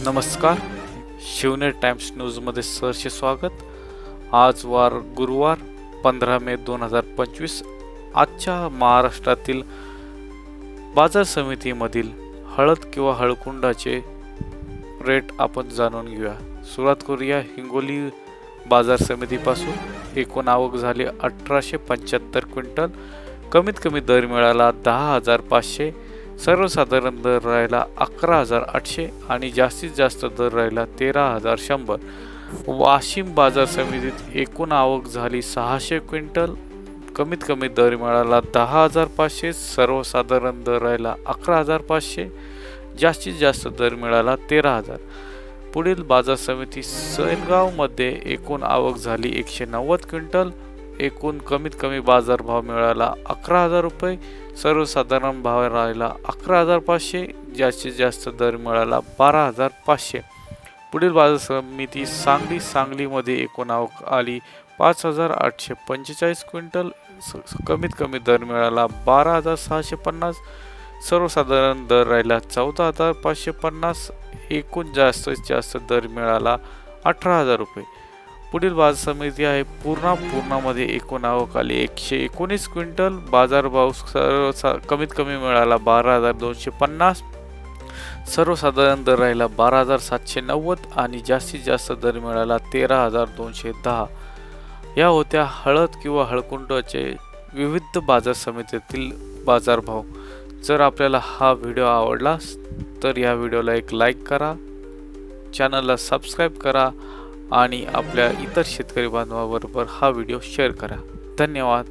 नमस्कार, शिवनेर टाइम्स न्यूजमध्ये सहर्ष स्वागत। आज वार गुरुवार 15 मे 2025। आजच्या महाराष्ट्रातील बाजार समितीमधील हळद किंवा हळकुंडाचे रेट आपण जाणून घेऊया। सुरुवात करूया हिंगोली बाजार समितीपासून। एकूण आवक झाली 1875 क्विंटल। कमीत कमी दर मिळाला 10,500। सर्वसाधारण दर राहिला 11,800 आणि जास्तीत जास्त दर राहिला 13,100। वाशिम बाजार समितीत एकूण आवक झाली 600 क्विंटल। कमीत कमी दर मिळाला 10,500। सर्वसाधारण दर राहिला 11,500। जास्तीत जास्त दर मिळाला 13,000। पुढील बाजार समिती सैनगाव मध्ये एकूण आवक झाली 190 क्विंटल। एकूण कमीत कमी बाजार भाव मिळाला 11,000 रुपये। सर्वसाधारण भाव राहिला 11,500। जास्तीत जास्त दर मिळाला 12,500। पुढील बाजार समिती सांगलीमध्ये एकूण आवक आली 5,845 क्विंटल। कमीत कमी दर मिळाला 12,650। सर्वसाधारण दर राहिला 14,550। एकूण जास्तीत जास्त दर मिळाला 18,000 रुपये। पुढील बाजार समिती आहे पूर्णामध्ये एकूण आवक आली 119 क्विंटल। बाजारभाव कमीत कमी मिळाला 12,250। सर्वसाधारण दर राहिला 12,790 आणि जास्तीत जास्त दर मिळाला 13,210। या होत्या हळद किंवा हळकुंडाचे विविध बाजार समितीतील बाजारभाव। जर आपल्याला हा व्हिडिओ आवडला तर या व्हिडिओला एक लाईक करा, चॅनलला सबस्क्राईब करा आणि आपल्या इतर शेतकरी बांधवांबरोबर हा व्हिडिओ शेअर करा। धन्यवाद।